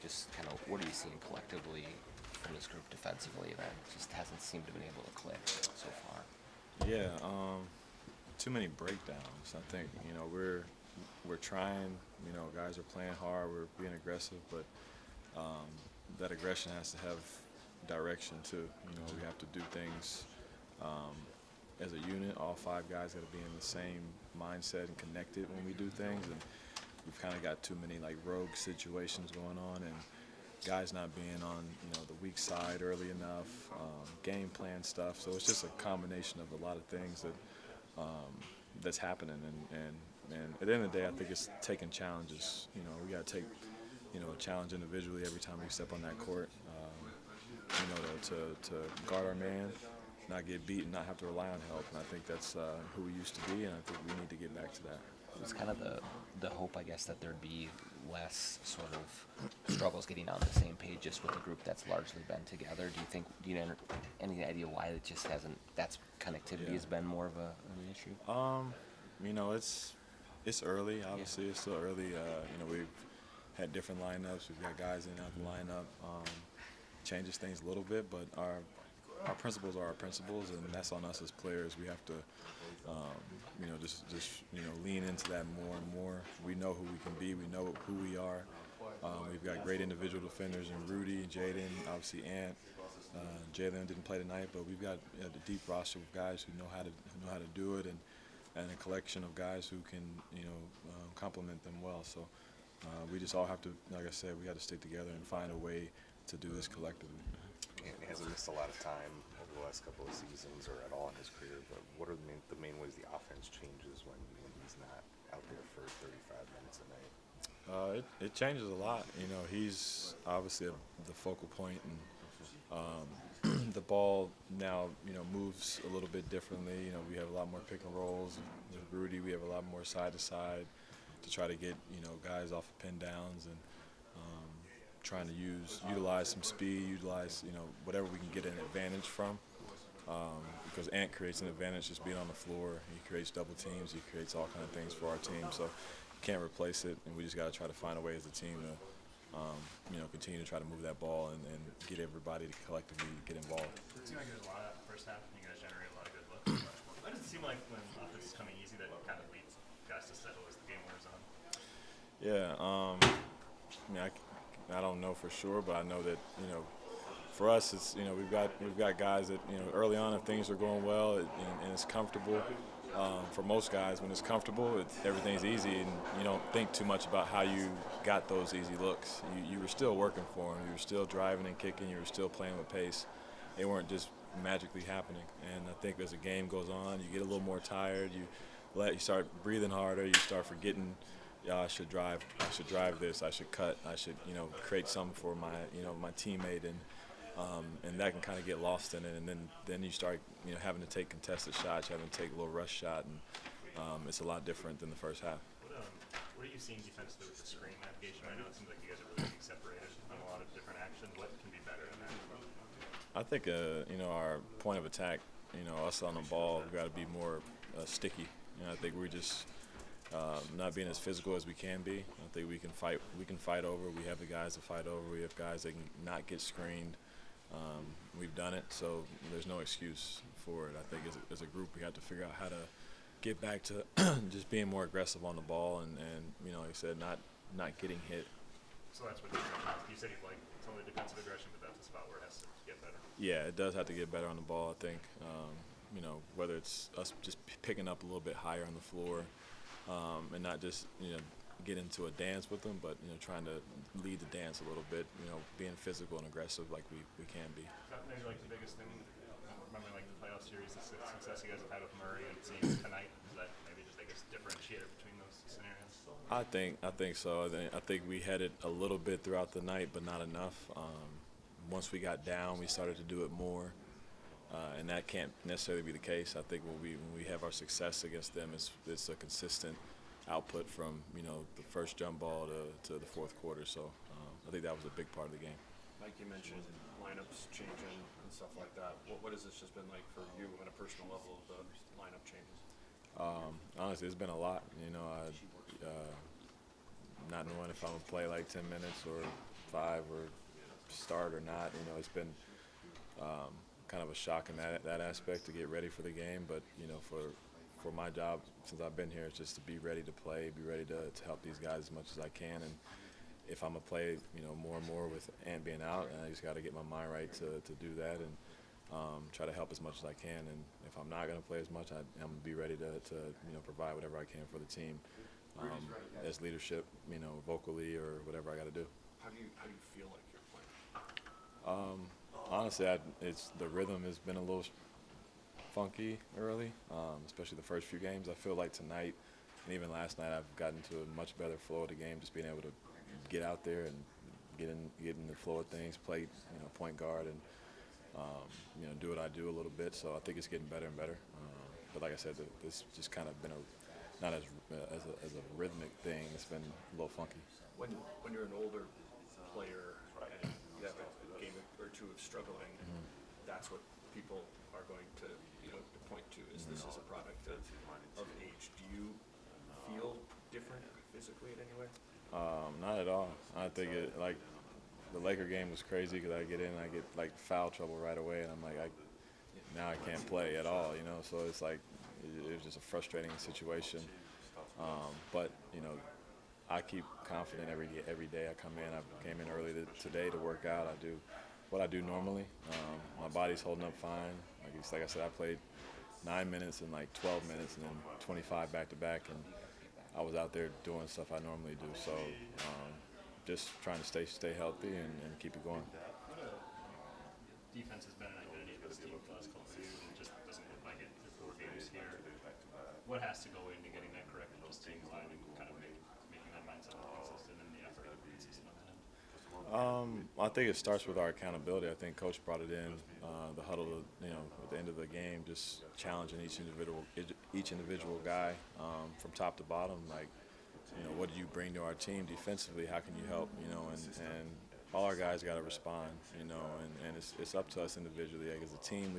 just kind of what are you seeing collectively from this group defensively that just hasn't seemed to been able to click so far? Yeah, too many breakdowns. I think we're trying. Guys are playing hard. We're being aggressive, but that aggression has to have direction too. We have to do things um, as a unit. All five guys got to be in the same mindset and connected when we do things. And we've kind of got too many like rogue situations going on, and guys not being on the weak side early enough, game plan stuff. So it's just a combination of a lot of things that's happening. And at the end of the day, I think it's taking challenges. We got to take a challenge individually every time we step on that court. To guard our man, not get beat, and not have to rely on help. And I think that's who we used to be, and I think we need to get back to that. It's kind of the hope, I guess, that there'd be less sort of struggles getting on the same page just with a group that's largely been together. Do you have any idea why it just hasn't, that's connectivity has been more of an issue? It's early, obviously. It's still early. We've had different lineups. We've got guys in and out the lineup. Changes things a little bit, but our principles are our principles, and that's on us as players. We have to, just lean into that more and more. We know who we can be. We know who we are. We've got great individual defenders in Rudy, Jaden, obviously Ant. Jaden didn't play tonight, but we've got a deep roster of guys who know how to do it, and a collection of guys who can complement them well. So we just all have to, like I said, we got to stick together and find a way to do this collectively. He hasn't missed a lot of time over the last couple of seasons or at all in his career, but what are the main ways the offense changes when he's not out there for 35 minutes a night? It changes a lot. He's obviously the focal point, and the ball now moves a little bit differently. We have a lot more pick and rolls with Rudy. We have a lot more side to side to try to get guys off of pin downs, and trying to utilize some speed, utilize whatever we can get an advantage from, because Ant creates an advantage just being on the floor. He creates double teams. He creates all kind of things for our team. So you can't replace it, and we just got to try to find a way as a team to continue to try to move that ball and get everybody to collectively get involved. It seemed like there was a lot of that in the first half, and you guys generated a lot of good looks. Why does it seem like when offense is coming easy that it kind of leads guys to settle as the game wears on? Yeah, I don't know for sure, but I know that for us, it's we've got guys that early on, if things are going well and it's comfortable. For most guys, when it's comfortable, everything's easy, and you don't think too much about how you got those easy looks. You were still working for them. You were still driving and kicking. You were still playing with pace. They weren't just magically happening. And I think as the game goes on, you get a little more tired. You start breathing harder. You start forgetting. I should drive this. I should cut. I should create something for my teammate, and that can kind of get lost in it. And then you start having to take contested shots, having to take a little rush shot, and it's a lot different than the first half. What are you seeing defensively with the screen navigation right now? It seems like you guys are really being separated on a lot of different actions. What can be better in that? I think our point of attack, us on the ball, we've got to be more sticky. I think we're just not being as physical as we can be. I think we can fight over. We have the guys to fight over. We have guys that can not get screened. We've done it, so there's no excuse for it. I think as a group, we have to figure out how to get back to just being more aggressive on the ball and like I said, not getting hit. So that's what you said. You like some of the defensive aggression, but that's a spot where it has to get better. Yeah, it does have to get better on the ball. I think whether it's us just picking up a little bit higher on the floor. And not just get into a dance with them, but trying to lead the dance a little bit. Being physical and aggressive like we can be. Maybe like the biggest thing. Remember like the playoff series, the success you guys have had with Murray and seeing tonight. Is that maybe just differentiator between those scenarios? I think so. I think we had it a little bit throughout the night, but not enough. Once we got down, we started to do it more. And that can't necessarily be the case. I think when we have our success against them, it's a consistent output from the first jump ball to the fourth quarter. So I think that was a big part of the game. Mike, you mentioned lineups changing and stuff like that. What has this just been like for you on a personal level of the lineup changes? Honestly, it's been a lot. Not knowing if I'm gonna play like 10 minutes or 5 or start or not. You know, it's been kind of a shock in that aspect to get ready for the game. But you know, for my job since I've been here, it's just to be ready to play, be ready to help these guys as much as I can. And if I'm gonna play, you know, more and more with Ant being out, and I just got to get my mind right to do that and try to help as much as I can. And if I'm not gonna play as much, I'm gonna be ready to you know, provide whatever I can for the team as leadership, you know, vocally or whatever I got to do. How do you feel like you're playing? Honestly, it's the rhythm has been a little funky early, especially the first few games. I feel like tonight and even last night I've gotten to a much better flow of the game, just being able to get out there and get in the flow of things, play, you know, point guard and you know, do what I do a little bit. So I think it's getting better and better. But like I said, this just kind of been not as a rhythmic thing. It's been a little funky. When you're an older player and you have a game or two of struggling, that's what people are going to, you know, to point to is this is a product of age. Do you feel different physically in any way? Not at all. I think like the Laker game was crazy because I get in and I get like foul trouble right away, and I'm like, now I can't play at all, you know. So it's like it was just a frustrating situation. But you know, I keep confident every day I come in. I came in early today to work out. I do what I do normally. My body's holding up fine. Like I said, I played 9 minutes and like 12 minutes and then 25 back to back, and I was out there doing stuff I normally do. So just trying to stay healthy and keep it going. Defense has been an identity of this team for the last couple of years, and it just doesn't look like it through 4 games here. What has to go into getting that correct with those teams line and kind of making that mindset more consistent and the effort consistent on that end? I think it starts with our accountability. I think Coach brought it in, the huddle, you know, at the end of the game, just challenging each individual guy from top to bottom. Like, you know, what do you bring to our team defensively? How can you help? You know, and all our guys got to respond. You know, and it's up to us individually. Like, as a team,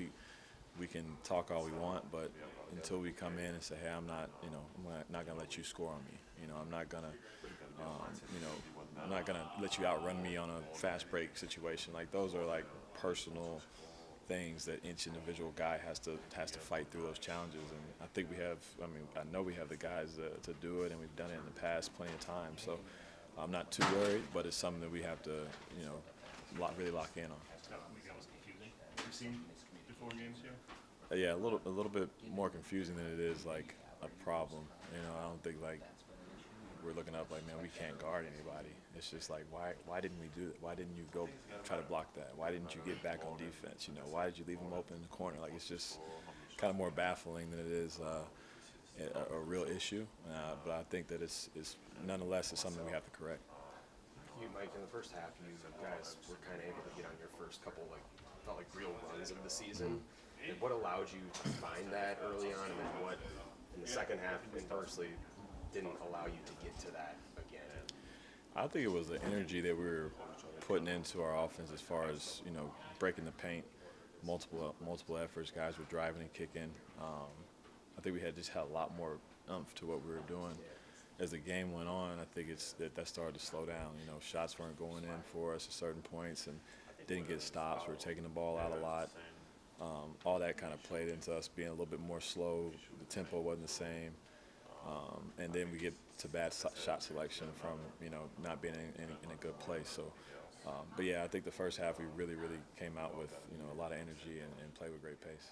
we can talk all we want, but until we come in and say, hey, I'm not gonna let you score on me. You know, I'm not gonna, you know, I'm not gonna let you outrun me on a fast break situation. Like, those are like personal things that each individual guy has to fight through those challenges. And I think we have. I mean, I know we have the guys to do it, and we've done it in the past plenty of times. So I'm not too worried, but it's something that we have to, you know, really lock in on. That was confusing. You've seen before games here? Yeah, a little bit more confusing than it is like a problem. You know, I don't think like we're looking up like, man, we can't guard anybody. It's just like, why didn't we do that? Why didn't you go try to block that? Why didn't you get back on defense? You know, why did you leave them open in the corner? Like, it's just kind of more baffling than it is a real issue. But I think that it's nonetheless it's something we have to correct. You, Mike, in the first half, you guys were kind of able to get on your first couple, like, felt like real runs of the season. And what allowed you to find that early on, and then what in the second half inversely didn't allow you to get to that again? I think it was the energy that we were putting into our offense as far as, you know, breaking the paint, multiple efforts. Guys were driving and kicking. I think we had a lot more oomph to what we were doing. As the game went on, I think that started to slow down. You know, shots weren't going in for us at certain points and didn't get stops. We were taking the ball out a lot. All that kind of played into us being a little bit more slow. The tempo wasn't the same. And then we get to bad shot selection from, you know, not being in a good place. So, but yeah, I think the first half we really came out with, you know, a lot of energy and played with great pace.